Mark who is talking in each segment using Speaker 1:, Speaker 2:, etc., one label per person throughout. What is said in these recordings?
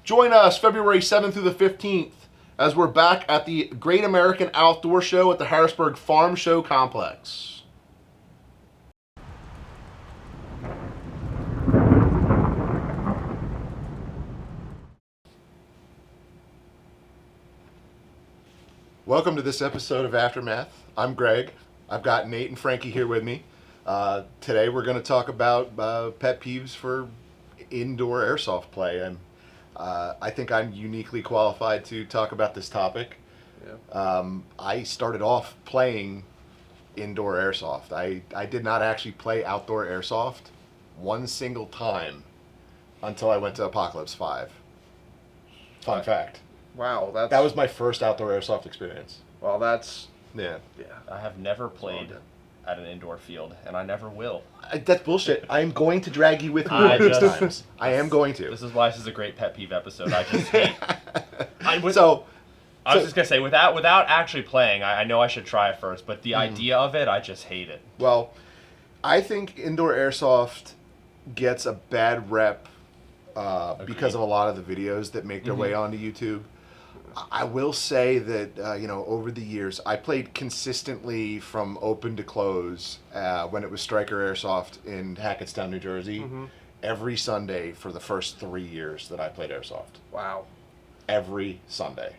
Speaker 1: Join us February 7th through the 15th as we're back at the Great American Outdoor Show at the Harrisburg Farm Show Complex. Welcome to this episode of Aftermath. I'm Greg. I've got Nate and Frankie here with me. Today we're going to talk about pet peeves for indoor airsoft play. And I think I'm uniquely qualified to talk about this topic. Yeah. I started off playing indoor airsoft. I did not actually play outdoor airsoft one single time until I went to Apocalypse 5. Fun fact.
Speaker 2: Wow,
Speaker 1: that was my first outdoor airsoft experience.
Speaker 2: Well, that's...
Speaker 1: Yeah.
Speaker 3: I have never played at an indoor field, and I never will.
Speaker 1: That's bullshit. I am going to drag you with me these times. I am going to.
Speaker 3: This is why this is a great pet peeve episode. I just hate... I was just going to say, without actually playing, I know I should try it first, but the idea of it, I just hate it.
Speaker 1: Well, I think indoor airsoft gets a bad rep because of a lot of the videos that make their way onto YouTube. I will say that, over the years, I played consistently from open to close when it was Stryker Airsoft in Hackettstown, New Jersey, every Sunday for the first 3 years that I played airsoft.
Speaker 2: Wow.
Speaker 1: Every Sunday.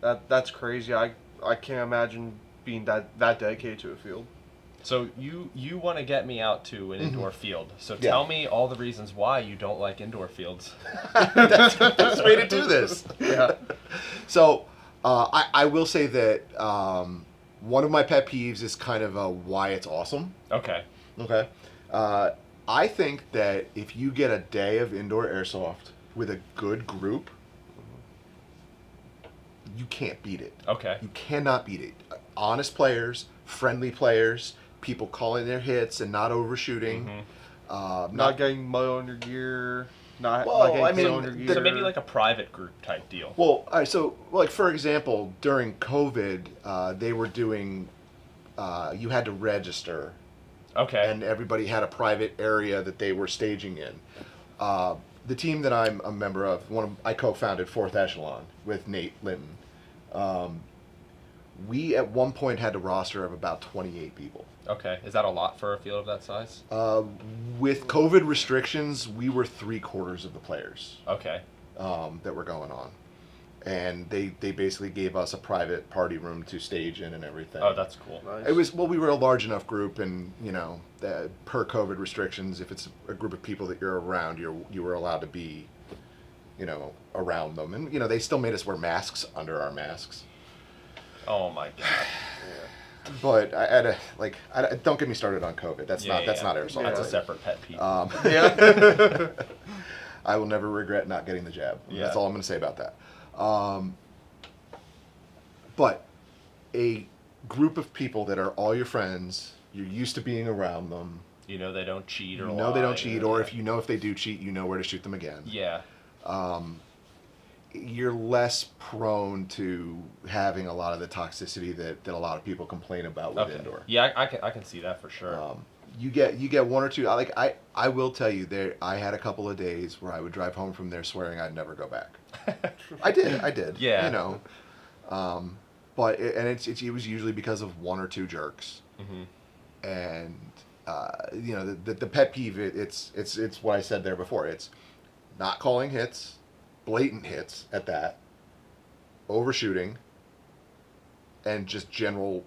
Speaker 2: That's crazy. I can't imagine being that dedicated to a field.
Speaker 3: So you want to get me out to an indoor field. So tell me all the reasons why you don't like indoor fields.
Speaker 1: That's the way to do this.
Speaker 2: Yeah.
Speaker 1: So I will say that one of my pet peeves is kind of why it's awesome.
Speaker 3: Okay.
Speaker 1: Okay. I think that if you get a day of indoor airsoft with a good group, you can't beat it.
Speaker 3: Okay.
Speaker 1: You cannot beat it. Honest players, friendly players, people calling their hits and not overshooting.
Speaker 2: Not getting mud on your gear. Not getting on your gear.
Speaker 3: So maybe like a private group type deal.
Speaker 1: Well, all right, so like for example, during COVID, they were doing, you had to register.
Speaker 3: Okay.
Speaker 1: And everybody had a private area that they were staging in. The team that I'm a member of, I co-founded Fourth Echelon with Nate Linton. We at one point had a roster of about 28 people.
Speaker 3: Okay. Is that a lot for a field of that size?
Speaker 1: With COVID restrictions, we were 3/4 of the players.
Speaker 3: Okay.
Speaker 1: That were going on. And they basically gave us a private party room to stage in and everything.
Speaker 3: Oh, that's cool.
Speaker 2: Nice.
Speaker 1: We were a large enough group, and per COVID restrictions, if it's a group of people that you're around, you were allowed to be, around them, and they still made us wear masks under our masks.
Speaker 3: Oh my god.
Speaker 1: Yeah. But don't get me started on COVID. That's not airsoft.
Speaker 3: That's a separate pet peeve.
Speaker 1: Yeah. I will never regret not getting the jab.
Speaker 3: Yeah.
Speaker 1: That's all I'm going to say about that. But a group of people that are all your friends, you're used to being around them.
Speaker 3: They don't cheat or
Speaker 1: they don't cheat, or if they do cheat, you know where to shoot them again.
Speaker 3: Yeah.
Speaker 1: You're less prone to having a lot of the toxicity that a lot of people complain about with indoor.
Speaker 3: Yeah, I can see that for sure.
Speaker 1: You get one or two. I will tell you I had a couple of days where I would drive home from there swearing I'd never go back. I did.
Speaker 3: Yeah.
Speaker 1: But it was usually because of one or two jerks. And the pet peeve, it's what I said there before. It's not calling hits, blatant hits at that, overshooting, and just general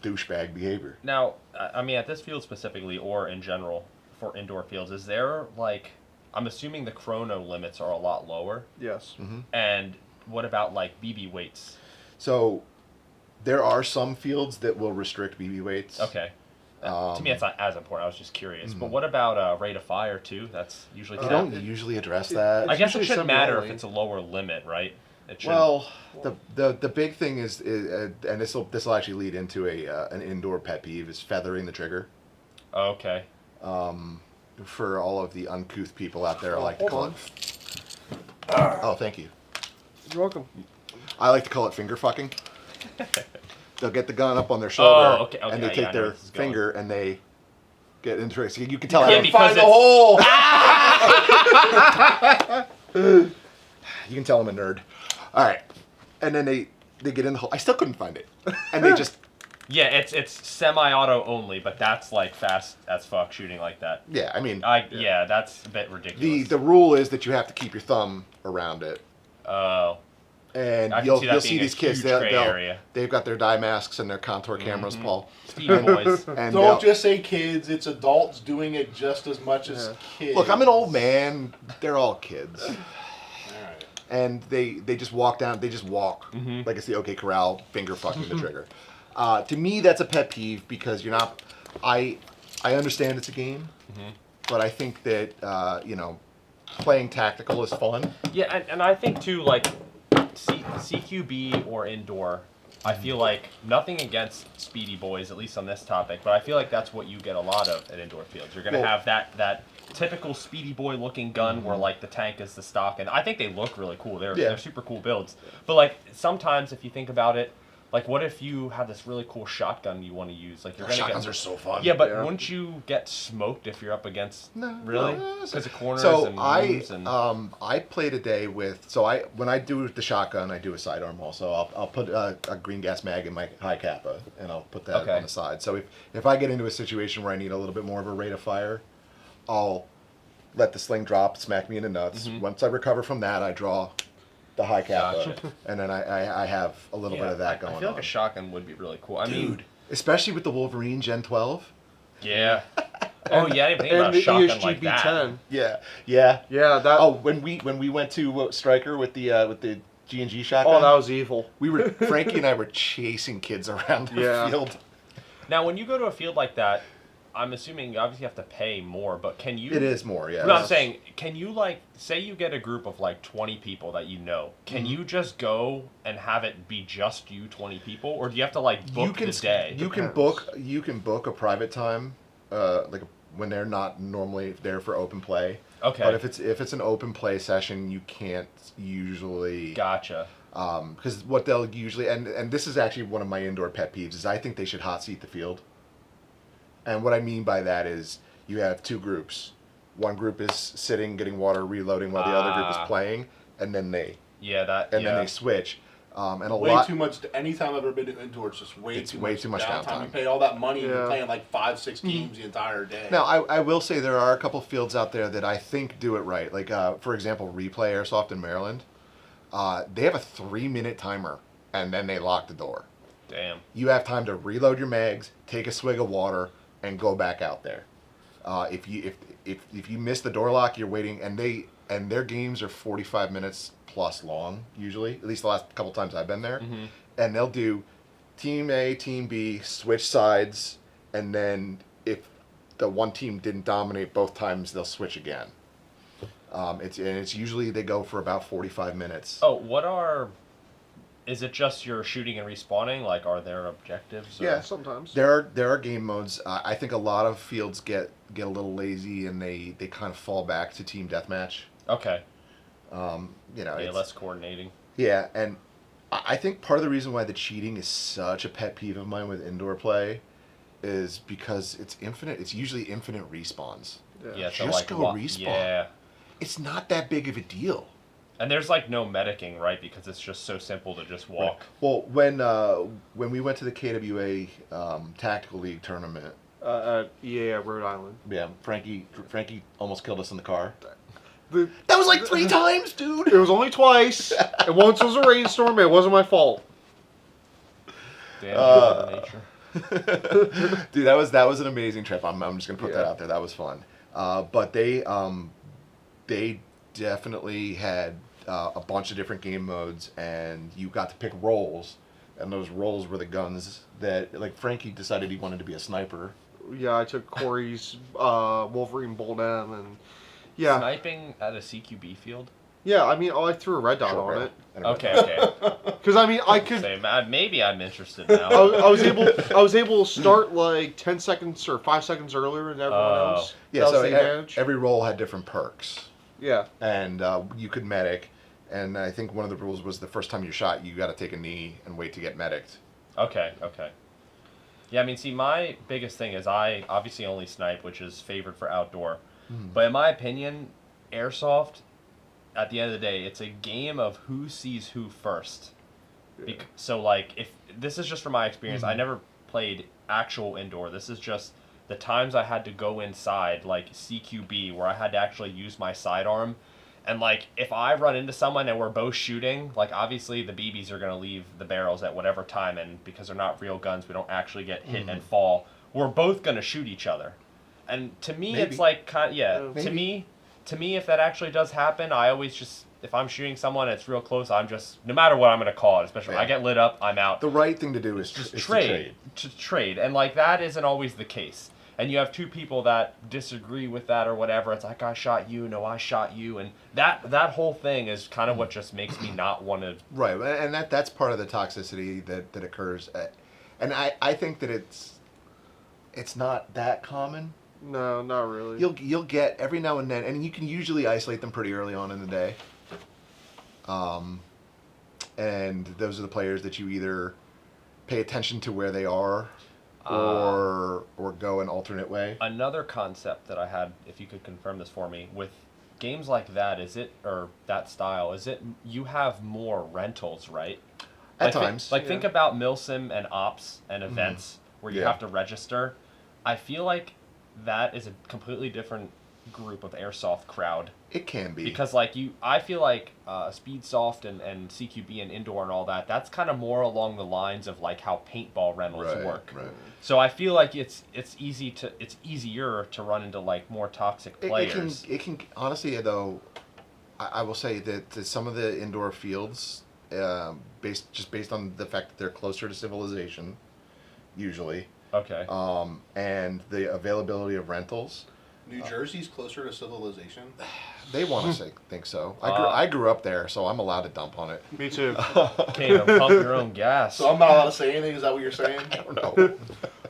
Speaker 1: douchebag behavior.
Speaker 3: Now, I mean, at this field specifically, or in general for indoor fields, is there I'm assuming the chrono limits are a lot lower?
Speaker 2: Yes.
Speaker 3: And what about BB weights?
Speaker 1: So there are some fields that will restrict BB weights.
Speaker 3: Okay. To me, it's not as important. I was just curious. But what about rate of fire too? That's usually.
Speaker 1: You don't usually address that.
Speaker 3: I guess it shouldn't matter if it's a lower limit, right?
Speaker 1: Well, the big thing is and this will actually lead into an indoor pet peeve, is feathering the trigger.
Speaker 3: Okay.
Speaker 1: For all of the uncouth people out there, I like to call it. Oh, thank you.
Speaker 2: You're welcome.
Speaker 1: I like to call it finger fucking. They'll get the gun up on their shoulder, and they take their finger and they get into it. So you can tell I don't find the hole. You can tell I'm a nerd. All right. And then they get in the hole. I still couldn't find it. And they just...
Speaker 3: Yeah, it's semi-auto only, but that's like fast as fuck shooting like that.
Speaker 1: Yeah, I mean...
Speaker 3: Yeah, that's a bit ridiculous.
Speaker 1: The rule is that you have to keep your thumb around it.
Speaker 3: Oh.
Speaker 1: And you'll see these kids. They've got their dye masks and their contour cameras, Paul.
Speaker 3: Speedy boys.
Speaker 1: And
Speaker 4: don't just say kids. It's adults doing it just as much as kids.
Speaker 1: Look, I'm an old man. They're all kids.
Speaker 4: All right.
Speaker 1: And they just walk down. They just walk like it's the OK Corral, finger fucking the trigger. To me, that's a pet peeve because you're not. I understand it's a game, but I think that playing tactical is fun.
Speaker 3: Yeah, and I think too, like CQB or indoor, I feel like nothing against speedy boys, at least on this topic, but I feel like that's what you get a lot of at indoor fields. You're gonna have that typical speedy boy looking gun where like the tank is the stock, and I think they look really cool. They're super cool builds. But like sometimes if you think about it, like what if you have this really cool shotgun you want to use? Like
Speaker 1: Shotguns are so fun.
Speaker 3: Yeah, but wouldn't you get smoked if you're up against really? Because of corners and
Speaker 1: I played a day with when I do the shotgun, I do a sidearm also. I'll put a green gas mag in my high kappa and I'll put that on the side. So if I get into a situation where I need a little bit more of a rate of fire, I'll let the sling drop, smack me in the nuts. Once I recover from that, I draw the high kappa, and then I have a little bit of that going on.
Speaker 3: I feel like a shotgun would be really cool.
Speaker 1: Dude, especially with the Wolverine Gen 12.
Speaker 3: Yeah. I didn't think about a shotgun like that.
Speaker 2: B10.
Speaker 1: Yeah.
Speaker 2: That.
Speaker 1: Oh, when we went to Stryker with the G&G shotgun.
Speaker 2: Oh, that was evil.
Speaker 1: Frankie and I were chasing kids around the field.
Speaker 3: Now, when you go to a field like that, I'm assuming you obviously have to pay more, but can you...
Speaker 1: It is more, yeah.
Speaker 3: But I'm saying, can you, like, say you get a group of, like, 20 people that you know, can you just go and have it be just you 20 people, or do you have to, like, book the day?
Speaker 1: You can book a private time, like, when they're not normally there for open play.
Speaker 3: Okay.
Speaker 1: But if it's an open play session, you can't usually...
Speaker 3: Gotcha.
Speaker 1: Because what they'll usually... And this is actually one of my indoor pet peeves, is I think they should hot seat the field. And what I mean by that is you have two groups. One group is sitting, getting water, reloading, while the other group is playing, and then they then they switch. And
Speaker 4: way too much. Anytime I've ever been to indoors, just way too much downtime. You pay all that money and you're playing like 5-6 games the entire day.
Speaker 1: Now I will say there are a couple fields out there that I think do it right. Like for example, Replay Airsoft in Maryland. They have a 3-minute timer, and then they lock the door.
Speaker 3: Damn.
Speaker 1: You have time to reload your mags, take a swig of water, and go back out there. If you miss the door lock, you're waiting, and their games are 45 minutes plus long usually. At least the last couple times I've been there, and they'll do team A, team B, switch sides, and then if the one team didn't dominate both times, they'll switch again. It's usually they go for about 45 minutes.
Speaker 3: Oh, is it just you're shooting and respawning? Like, are there objectives? Or?
Speaker 2: Yeah, sometimes.
Speaker 1: There are game modes. I think a lot of fields get a little lazy and they kind of fall back to team deathmatch.
Speaker 3: Okay.
Speaker 1: Less
Speaker 3: coordinating.
Speaker 1: Yeah, and I think part of the reason why the cheating is such a pet peeve of mine with indoor play is because it's infinite. It's usually infinite respawns.
Speaker 3: Yeah, so
Speaker 1: just go respawn.
Speaker 3: Yeah.
Speaker 1: It's not that big of a deal.
Speaker 3: And there's like no medicing, right? Because it's just so simple to just walk.
Speaker 1: Right. Well, when we went to the KWA Tactical League tournament,
Speaker 2: Rhode Island.
Speaker 1: Yeah, Frankie almost killed us in the car. That was like 3 times, dude.
Speaker 2: It was only twice, and once was a rainstorm. And it wasn't my fault.
Speaker 3: Damn, Mother Nature.
Speaker 1: Dude, that was an amazing trip. I'm just gonna put that out there. That was fun. But they definitely had a bunch of different game modes, and you got to pick roles, and those roles were the guns that, like, Frankie decided he wanted to be a sniper.
Speaker 2: Yeah, I took Corey's Wolverine Bolt M, and
Speaker 3: sniping at a CQB field.
Speaker 2: Yeah, I mean, I threw a red dot on it.
Speaker 3: Okay.
Speaker 2: Because I mean, I could.
Speaker 3: Maybe I'm interested now.
Speaker 2: I was able to start like 10 seconds or 5 seconds earlier than everyone else.
Speaker 1: Yeah, so every role had different perks.
Speaker 2: Yeah.
Speaker 1: And you could medic, and I think one of the rules was the first time you shot, you got to take a knee and wait to get medicked.
Speaker 3: Okay. Yeah, I mean, see, my biggest thing is I obviously only snipe, which is favored for outdoor. But in my opinion, Airsoft, at the end of the day, it's a game of who sees who first. So, like, if this is just from my experience, I never played actual indoor. This is just the times I had to go inside, like CQB, where I had to actually use my sidearm. And, like, if I run into someone and we're both shooting, like, obviously the BBs are going to leave the barrels at whatever time, and because they're not real guns, we don't actually get hit and fall. We're both going to shoot each other. And to me, it's like, to me, if that actually does happen, I always just, if I'm shooting someone and it's real close, I'm just, no matter what I'm going to call it, especially when I get lit up, I'm out.
Speaker 1: The right thing to do is
Speaker 3: just trade. To trade. And, like, that isn't always the case. And you have two people that disagree with that or whatever. It's like, I shot you, no, I shot you. And that whole thing is kind of what just makes me not want to...
Speaker 1: Right, and that's part of the toxicity that occurs. And I think that it's not that common.
Speaker 2: No, not really.
Speaker 1: You'll get every now and then, and you can usually isolate them pretty early on in the day. And those are the players that you either pay attention to where they are, or go an alternate way.
Speaker 3: Another concept that I had, if you could confirm this for me, with games like that, or that style, is it you have more rentals, right?
Speaker 1: At times.
Speaker 3: Think about Milsim and Ops and events where you have to register. I feel like that is a completely different group of Airsoft crowd.
Speaker 1: It can be.
Speaker 3: Because, I feel like Speedsoft and CQB and indoor and all that, that's kind of more along the lines of, like, how paintball rentals work.
Speaker 1: Right.
Speaker 3: So I feel like it's easier to run into, like, more toxic players.
Speaker 1: It can honestly, though, I will say that some of the indoor fields, based on the fact that they're closer to civilization, usually.
Speaker 3: Okay.
Speaker 1: And the availability of rentals.
Speaker 4: New Jersey's closer to civilization.
Speaker 1: They want to think so. I grew up there, so I'm allowed to dump on it.
Speaker 2: Me too.
Speaker 3: Can't even pump your own gas.
Speaker 4: So I'm not allowed to say anything. Is that what you're saying?
Speaker 1: I don't know.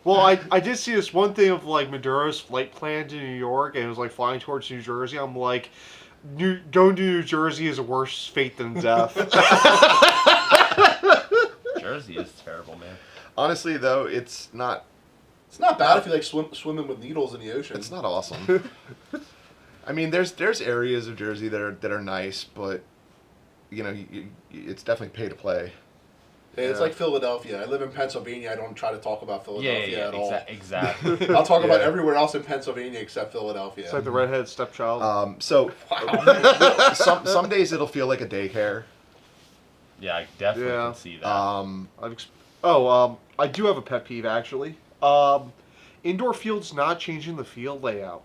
Speaker 2: Well, I did see this one thing of, like, Maduro's flight plan to New York, and it was, like, flying towards New Jersey. I'm like, going to New Jersey is a worse fate than death.
Speaker 3: Jersey is terrible, man.
Speaker 1: Honestly, though, it's not.
Speaker 4: It's not bad if you like swimming with needles in the ocean.
Speaker 1: It's not awesome. I mean, there's areas of Jersey that are nice, but it's definitely pay to play.
Speaker 4: Hey, it's like Philadelphia. I live in Pennsylvania. I don't try to talk about Philadelphia at all.
Speaker 3: Exactly.
Speaker 4: I'll talk about everywhere else in Pennsylvania except Philadelphia.
Speaker 2: It's like the redheaded stepchild.
Speaker 1: Some days it'll feel like a daycare.
Speaker 3: Yeah, I definitely can see that.
Speaker 2: I do have a pet peeve, actually. Indoor fields not changing the field layout.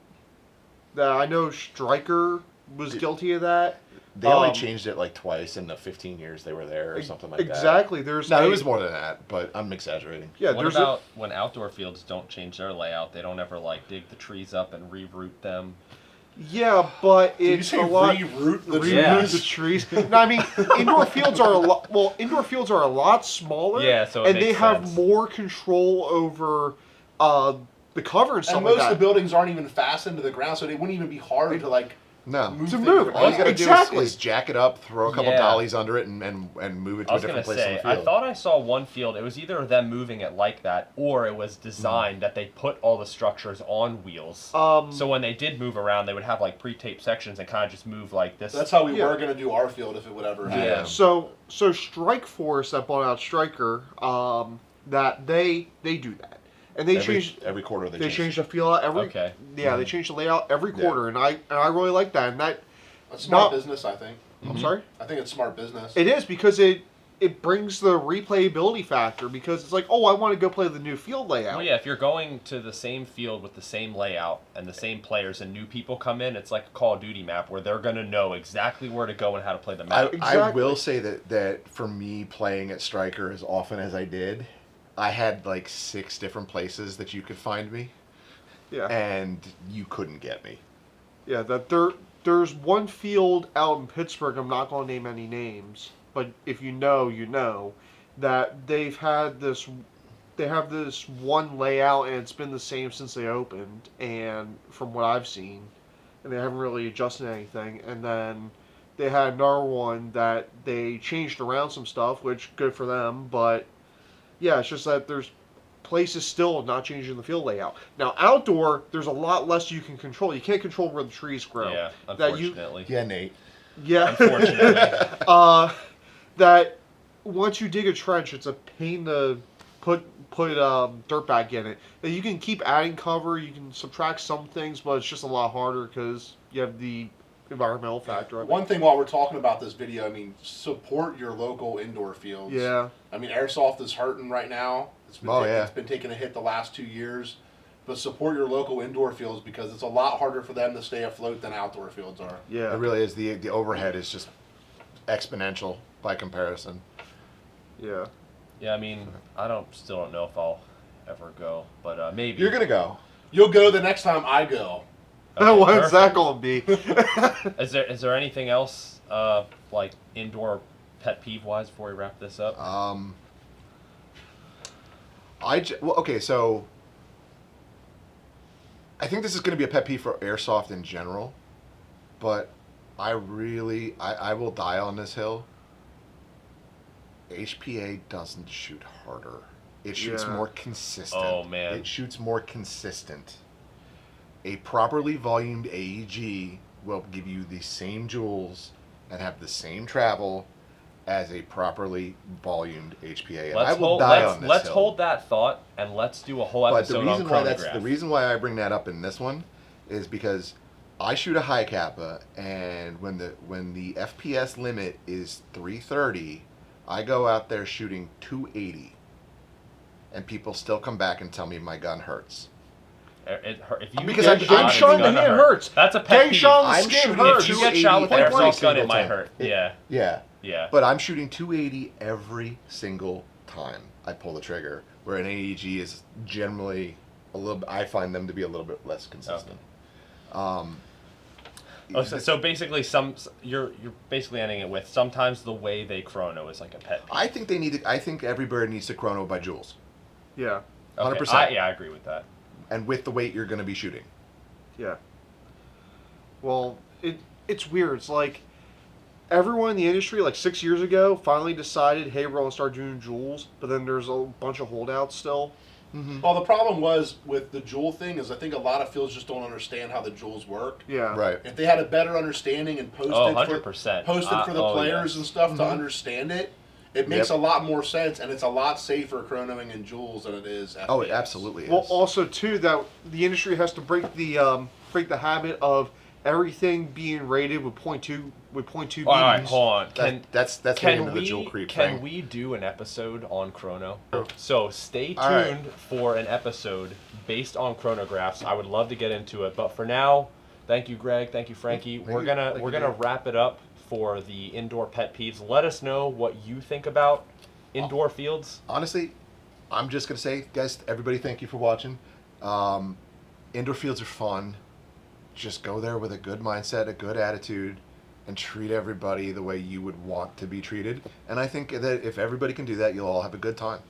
Speaker 2: I know Stryker was guilty of that.
Speaker 1: They only changed it like twice in the 15 years they were there or something like that.
Speaker 2: Exactly.
Speaker 1: It was more than that, but I'm exaggerating.
Speaker 3: Yeah. What about when outdoor fields don't change their layout? They don't ever dig the trees up and reroot them.
Speaker 2: Yeah, but it's a lot.
Speaker 4: Reroot
Speaker 2: the trees. No, I mean, indoor fields are a lot. Well, indoor fields are a lot smaller.
Speaker 3: Yeah, so
Speaker 2: and they have more control over the cover and stuff
Speaker 4: like that. And most of the buildings aren't even fastened to the ground, so they wouldn't even be hard to move.
Speaker 1: All you gotta do is jack it up, throw a couple dollies under it, and move it to a different place on the field.
Speaker 3: I thought I saw one field. It was either them moving it like that, or it was designed that they put all the structures on wheels. So when they did move around, they would have like pre-taped sections and kind of just move like this.
Speaker 4: That's how we were gonna do our field if it would ever happen.
Speaker 2: Yeah. So Strike Force that bought out Stryker, that they do that. And they
Speaker 1: every quarter.
Speaker 2: They change the feel out every.
Speaker 3: Okay.
Speaker 2: Yeah, they change the layout every quarter, and I really like that. And that's
Speaker 4: smart business, I think.
Speaker 2: I'm sorry.
Speaker 4: I think it's smart business.
Speaker 2: It is because it brings the replayability factor because it's like, oh, I want to go play the new field layout.
Speaker 3: Well, yeah, if you're going to the same field with the same layout and the same players and new people come in, it's like a Call of Duty map where they're going to know exactly where to go and how to play the map.
Speaker 1: I will say that for me playing at Stryker as often as I did, I had like 6 different places that you could find me.
Speaker 2: Yeah.
Speaker 1: And you couldn't get me.
Speaker 2: Yeah, there's one field out in Pittsburgh, I'm not going to name any names, but if you know, you know, that they have this one layout and it's been the same since they opened, and from what I've seen, and they haven't really adjusted anything, and then they had another one that they changed around some stuff, which good for them, but yeah, it's just that there's places still not changing the field layout. Now, outdoor, there's a lot less you can control. You can't control where the trees grow.
Speaker 3: Yeah, unfortunately.
Speaker 1: Yeah, Nate.
Speaker 2: Yeah.
Speaker 3: Unfortunately.
Speaker 2: That once you dig a trench, it's a pain to put dirt back in it. Now, you can keep adding cover, you can subtract some things, but it's just a lot harder because you have the environmental factor of it.
Speaker 4: One thing while we're talking about this video, I mean, support your local indoor fields.
Speaker 2: Yeah.
Speaker 4: I mean, Airsoft is hurting right now. It's been taking a hit the last 2 years. But support your local indoor fields because it's a lot harder for them to stay afloat than outdoor fields are.
Speaker 2: Yeah.
Speaker 1: It really is. The overhead is just exponential by comparison.
Speaker 2: Yeah.
Speaker 3: Yeah, I mean, still don't know if I'll ever go, but maybe.
Speaker 1: You're gonna go.
Speaker 4: You'll go the next time I go.
Speaker 3: Okay,
Speaker 2: What's that gonna be?
Speaker 3: Is there anything else like indoor pet peeve wise before we wrap this up?
Speaker 1: Okay, so I think this is going to be a pet peeve for Airsoft in general, but I will die on this hill. HPA doesn't shoot harder. It shoots more consistent.
Speaker 3: Oh, man.
Speaker 1: It shoots more consistent. A properly volumed AEG will give you the same joules and have the same travel as a properly volumed HPA. And I will die on this
Speaker 3: Let's
Speaker 1: hill.
Speaker 3: hold that thought and let's do a whole episode on chronograph.
Speaker 1: The reason why I bring that up in this one is because I shoot a high kappa, and when the FPS limit is 330, I go out there shooting 280, and people still come back and tell me my gun hurts.
Speaker 3: If you
Speaker 1: Because
Speaker 3: get
Speaker 1: I'm
Speaker 2: shot in the hand hurts.
Speaker 3: That's a pet
Speaker 2: Getting
Speaker 3: peeve.
Speaker 2: shot in the
Speaker 1: I'm
Speaker 2: skin
Speaker 1: shooting
Speaker 2: hurts.
Speaker 3: If you get shot with an airsoft gun, it might hurt.
Speaker 1: Yeah.
Speaker 3: Yeah.
Speaker 1: But I'm shooting 280 every single time I pull the trigger, where an AEG is generally I find them to be a little bit less consistent.
Speaker 3: Okay. So basically, you're basically ending it with sometimes the way they chrono is like a pet peeve.
Speaker 1: I think I think every bird needs to chrono by joules.
Speaker 2: Yeah.
Speaker 1: 100%.
Speaker 3: I agree with that.
Speaker 1: And with the weight you're going to be shooting.
Speaker 2: Yeah. Well, it's weird. It's like everyone in the industry, like 6 years ago, finally decided, hey, we're going to start doing joules, but then there's a bunch of holdouts still.
Speaker 1: Mm-hmm.
Speaker 4: Well, the problem was with the joule thing is I think a lot of fields just don't understand how the joules work.
Speaker 2: Yeah.
Speaker 1: Right.
Speaker 4: If they had a better understanding and posted
Speaker 3: 100%.
Speaker 4: for the players and stuff to understand it makes a lot more sense, and it's a lot safer chronoing in joules than it is FPS.
Speaker 1: Oh, it absolutely is.
Speaker 2: Well, also too that the industry has to break the habit of everything being rated with 0.2 BBs.
Speaker 3: All right, hold on.
Speaker 1: That's getting into the joule creep thing.
Speaker 3: Can we do an episode on chrono? So stay tuned
Speaker 1: right.
Speaker 3: for an episode based on chronographs. I would love to get into it, but for now, thank you, Greg. Thank you, Frankie. We're gonna wrap it up for the indoor pet peeves. Let us know what you think about indoor fields.
Speaker 1: Honestly, I'm just going to say, guys, everybody, thank you for watching. Indoor fields are fun. Just go there with a good mindset, a good attitude, and treat everybody the way you would want to be treated. And I think that if everybody can do that, you'll all have a good time.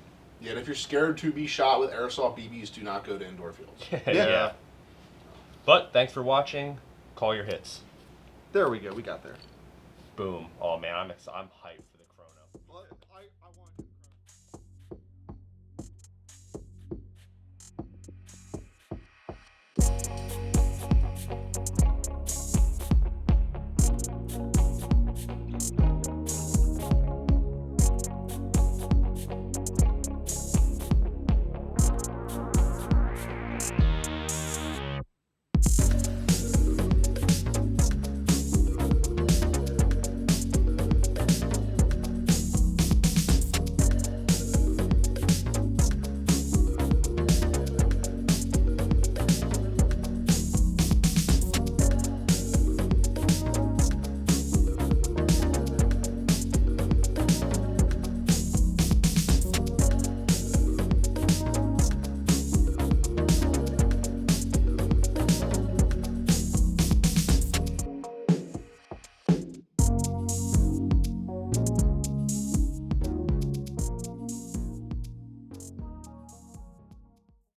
Speaker 4: Yeah, and if you're scared to be shot with airsoft BBs, do not go to indoor fields.
Speaker 3: Yeah. But thanks for watching. Call your hits.
Speaker 2: There we go. We got there.
Speaker 3: Boom. Oh man, I'm hyped.